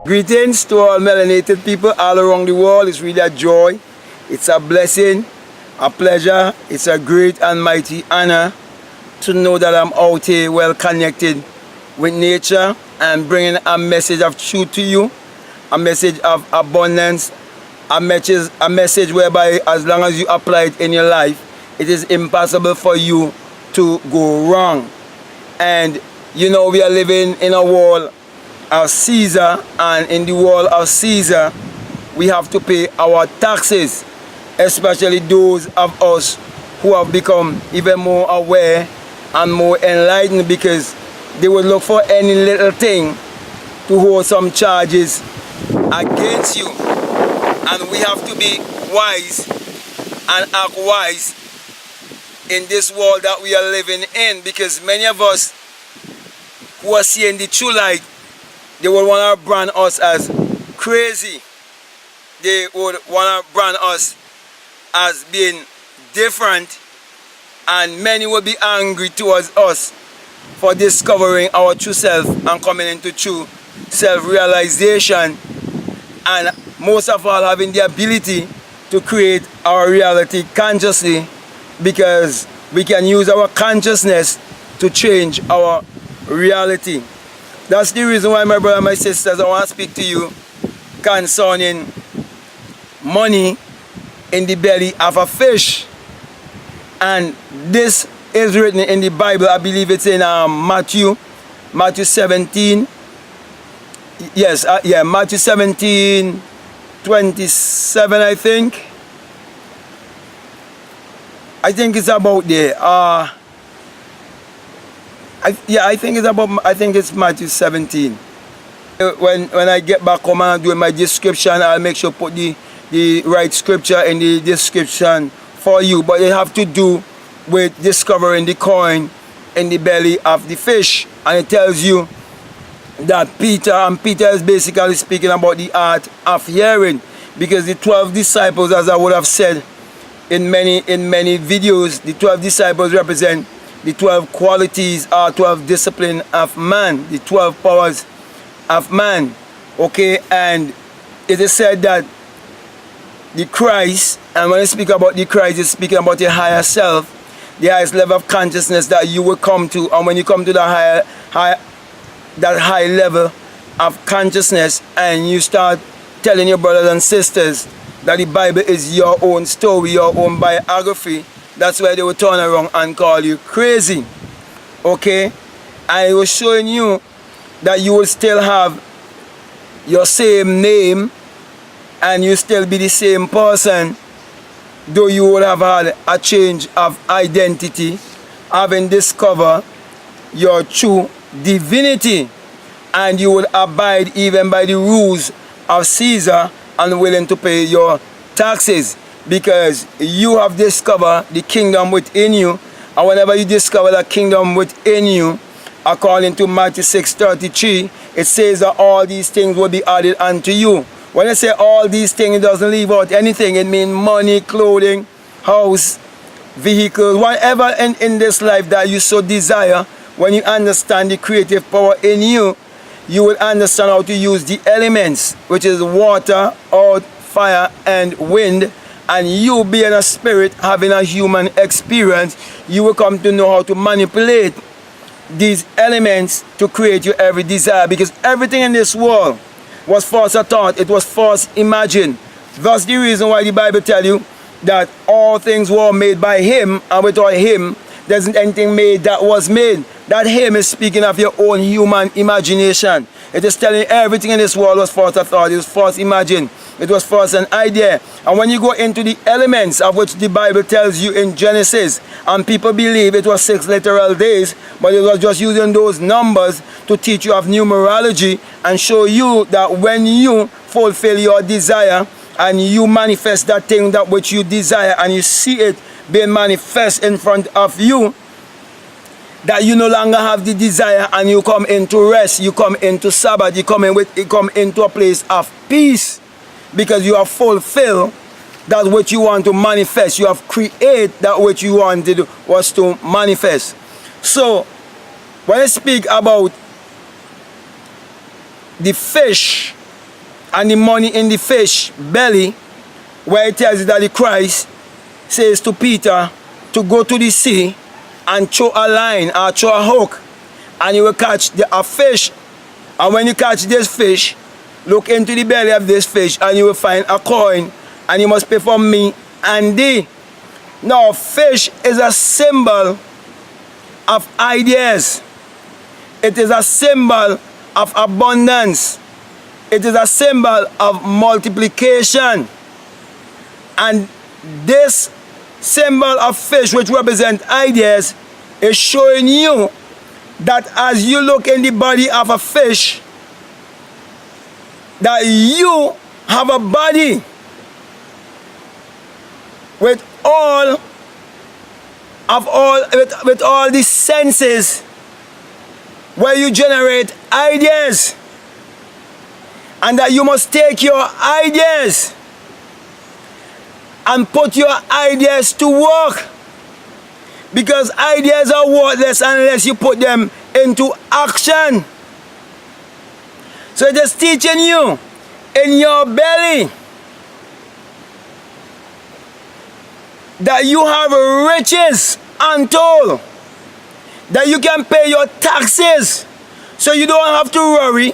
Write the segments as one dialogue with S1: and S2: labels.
S1: Greetings to all melanated people all around the world. It's really a joy. It's a blessing, a pleasure. It's a great and mighty honor to know that I'm out here well connected with nature and bringing a message of truth to you, a message of abundance, a message whereby as long as you apply it in your life, it is impossible for you to go wrong. And you know, we are living in a world of Caesar, and in the world of Caesar we have to pay our taxes, especially those of us who have become even more aware and more enlightened, because they would look for any little thing to hold some charges against you. And we have to be wise and act wise in this world that we are living in, because many of us who are seeing the true light, they would want to brand us as crazy. They would want to brand us as being different, and many will be angry towards us for discovering our true self and coming into true self-realization, and most of all having the ability to create our reality consciously, because we can use our consciousness to change our reality. That's the reason why, my brother and my sisters, I want to speak to you concerning money in the belly of a fish. And this is written in the Bible. I believe it's in Matthew 17. Yes, Matthew 17, 27, I think. I think it's about there. I think it's Matthew 17. When I get back home and do my description, I'll make sure put the right scripture in the description for you. But it have to do with discovering the coin in the belly of the fish. And it tells you that Peter is basically speaking about the art of hearing, because the 12 disciples, as I would have said in many videos, the 12 disciples represent the 12 qualities or 12 discipline of man, the 12 powers of man. Okay, and it is said that the Christ, and when I speak about the Christ, it's speaking about the higher self, the highest level of consciousness that you will come to. And when you come to that high level of consciousness, and you start telling your brothers and sisters that the Bible is your own story, your own biography, that's why they will turn around and call you crazy. Okay? And it was showing you that you will still have your same name and you still be the same person, though you would have had a change of identity, having discovered your true divinity, and you will abide even by the rules of Caesar and willing to pay your taxes, because you have discovered the kingdom within you. And whenever you discover the kingdom within you, according to Matthew 6:33, it says that all these things will be added unto you. When I say all these things, it doesn't leave out anything. It means money, clothing, house, vehicles, whatever in this life that you so desire. When you understand the creative power in you, you will understand how to use the elements, which is water, earth, fire, and wind. And you being a spirit, having a human experience, you will come to know how to manipulate these elements to create your every desire, because everything in this world was false thought, it was false imagined. That's the reason why the Bible tells you that all things were made by him, and without him there isn't anything made that was made. That him is speaking of your own human imagination. It is telling you everything in this world was false thought, it was false imagined, it was false an idea. And when you go into the elements of which the Bible tells you in Genesis, and people believe it was 6 literal days, but it was just using those numbers to teach you of numerology and show you that when you fulfill your desire and you manifest that thing that which you desire, and you see it being manifest in front of you, that you no longer have the desire, and you come into rest, you come into Sabbath, you come into a place of peace, because you have fulfilled that which you want to manifest. You have created that which you wanted was to manifest. So when I speak about the fish and the money in the fish belly, where it tells you that the Christ says to Peter to go to the sea and throw a line or throw a hook, and you will catch a fish. And when you catch this fish, look into the belly of this fish and you will find a coin, and you must pay for me and thee. Now, fish is a symbol of ideas. It is a symbol of abundance. It is a symbol of multiplication. And this symbol of fish, which represents ideas, is showing you that as you look in the body of a fish, that you have a body with all the senses where you generate ideas, and that you must take your ideas and put your ideas to work, because ideas are worthless unless you put them into action. So it is teaching you in your belly that you have riches untold, that you can pay your taxes, so you don't have to worry,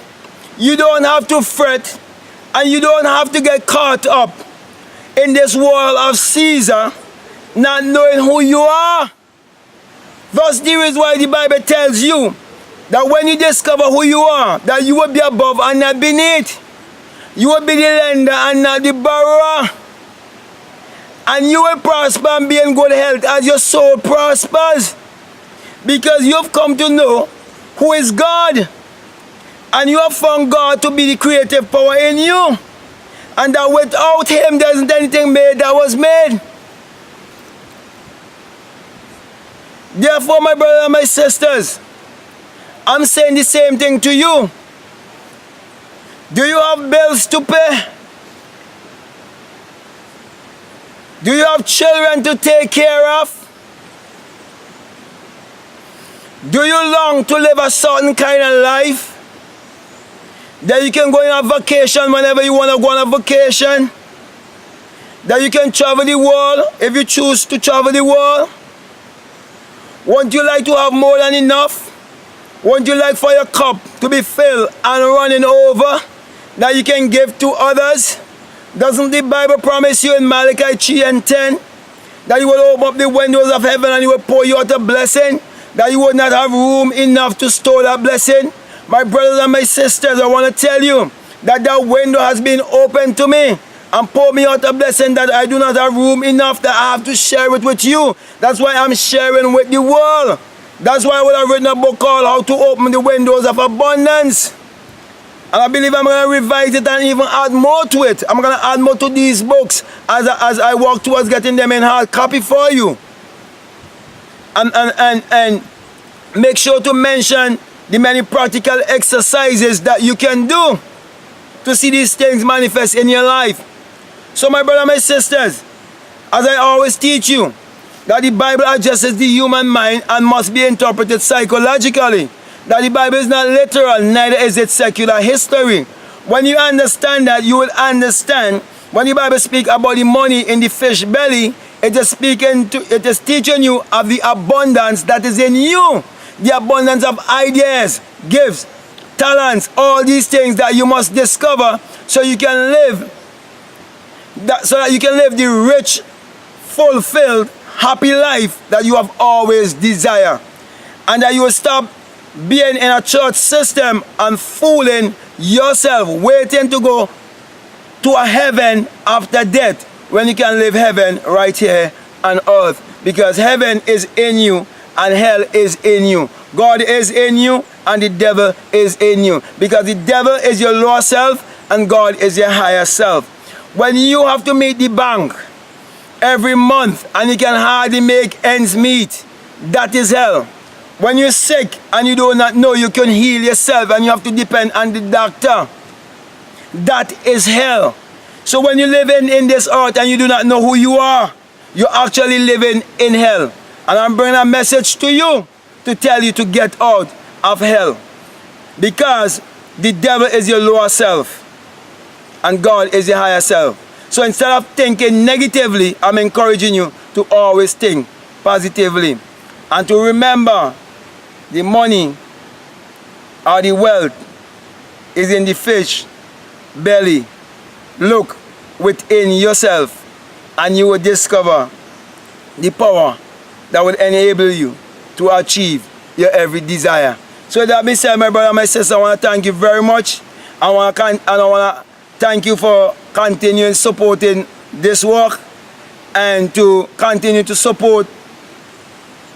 S1: you don't have to fret, and you don't have to get caught up in this world of Caesar, not knowing who you are. Thus, there is why the Bible tells you that when you discover who you are, that you will be above and not beneath. You will be the lender and not the borrower. And you will prosper and be in good health as your soul prospers, because you have come to know who is God, and you have found God to be the creative power in you, and that without Him there isn't anything made that was made. Therefore, my brothers and my sisters, I'm saying the same thing to you. Do you have bills to pay? Do you have children to take care of? Do you long to live a certain kind of life, that you can go on a vacation whenever you want to go on a vacation, that you can travel the world if you choose to travel the world? Won't you like to have more than enough? Won't you like for your cup to be filled and running over, that you can give to others? Doesn't the Bible promise you in Malachi 3:10 that you will open up the windows of heaven and He will pour you out a blessing, that you would not have room enough to store that blessing? My brothers and my sisters, I want to tell you that that window has been opened to me and pour me out a blessing that I do not have room enough, that I have to share it with you. That's why I'm sharing with the world. That's why I would have written a book called How to Open the Windows of Abundance. And I believe I'm going to revise it and even add more to it. I'm going to add more to these books as I walk towards getting them in hard copy for you. And make sure to mention the many practical exercises that you can do to see these things manifest in your life. So my brothers and my sisters, as I always teach you, that the Bible addresses the human mind and must be interpreted psychologically. That the Bible is not literal, neither is it secular history. When you understand that, you will understand when the Bible speaks about the money in the fish belly, it is teaching you of the abundance that is in you. The abundance of ideas, gifts, talents, all these things that you must discover so you can live the rich, fulfilled, happy life that you have always desired. And that you will stop being in a church system and fooling yourself, waiting to go to a heaven after death, when you can live heaven right here on earth. Because heaven is in you and hell is in you. God is in you and the devil is in you. Because the devil is your lower self and God is your higher self. When you have to meet the bank every month and you can hardly make ends meet, that is hell. When you're sick and you do not know you can heal yourself and you have to depend on the doctor, that is hell. So when you live in this earth and you do not know who you are, you're actually living in hell. And I'm bringing a message to you to tell you to get out of hell. Because the devil is your lower self. and God is the higher self. So instead of thinking negatively, I'm encouraging you to always think positively and to remember the money or the wealth is in the fish belly. Look within yourself and you will discover the power that will enable you to achieve your every desire. So that being said, my brother and my sister, I want to thank you very much. I want to thank you for continuing supporting this work and to continue to support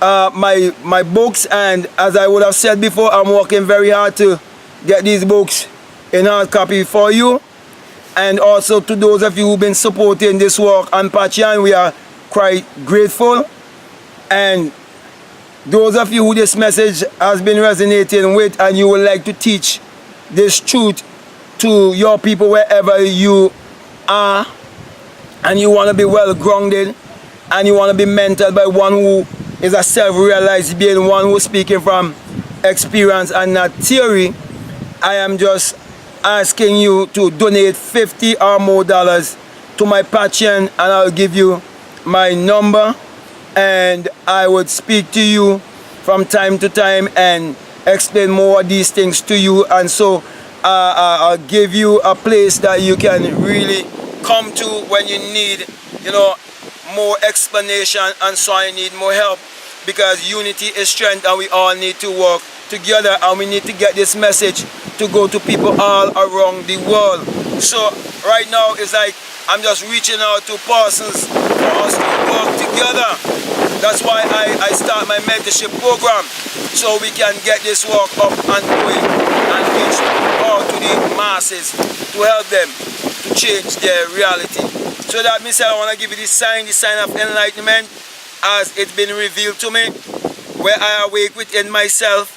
S1: my books. And as I would have said before, I'm working very hard to get these books in hard copy for you. And also to those of you who've been supporting this work on Patreon, we are quite grateful. And those of you who this message has been resonating with and you would like to teach this truth to your people wherever you are, and you want to be well grounded and you want to be mentored by one who is a self-realized being, one who's speaking from experience and not theory, I am just asking you to donate $50 or more to my Patreon, and I'll give you my number and I would speak to you from time to time and explain more of these things to you. And so I'll give you a place that you can really come to when you need, more explanation, and so I need more help, because unity is strength and we all need to work together, and we need to get this message to go to people all around the world. So right now it's like I'm just reaching out to persons for us to work together. That's why I start my mentorship program, so we can get this work up and going and reach out to the masses to help them to change their reality. So that means I want to give you the sign of enlightenment as it's been revealed to me, where I awake within myself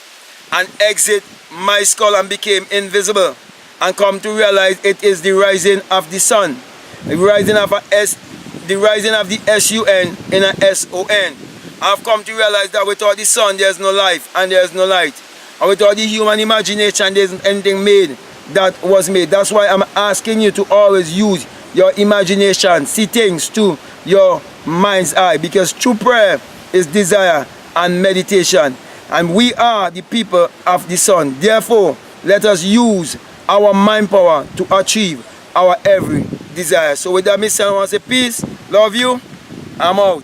S1: and exit my skull and became invisible, and come to realize it is the rising of the sun, the rising of the S-U-N in a S-O-N. I've come to realize that without the sun there's no life and there's no light, and without the human imagination there isn't anything made that was made. That's why I'm asking you to always use your imagination, see things to your mind's eye, because true prayer is desire and meditation, and we are the people of the sun. Therefore, let us use our mind power to achieve our every desire. So with that, Mr. I want to say peace, love you, I'm out.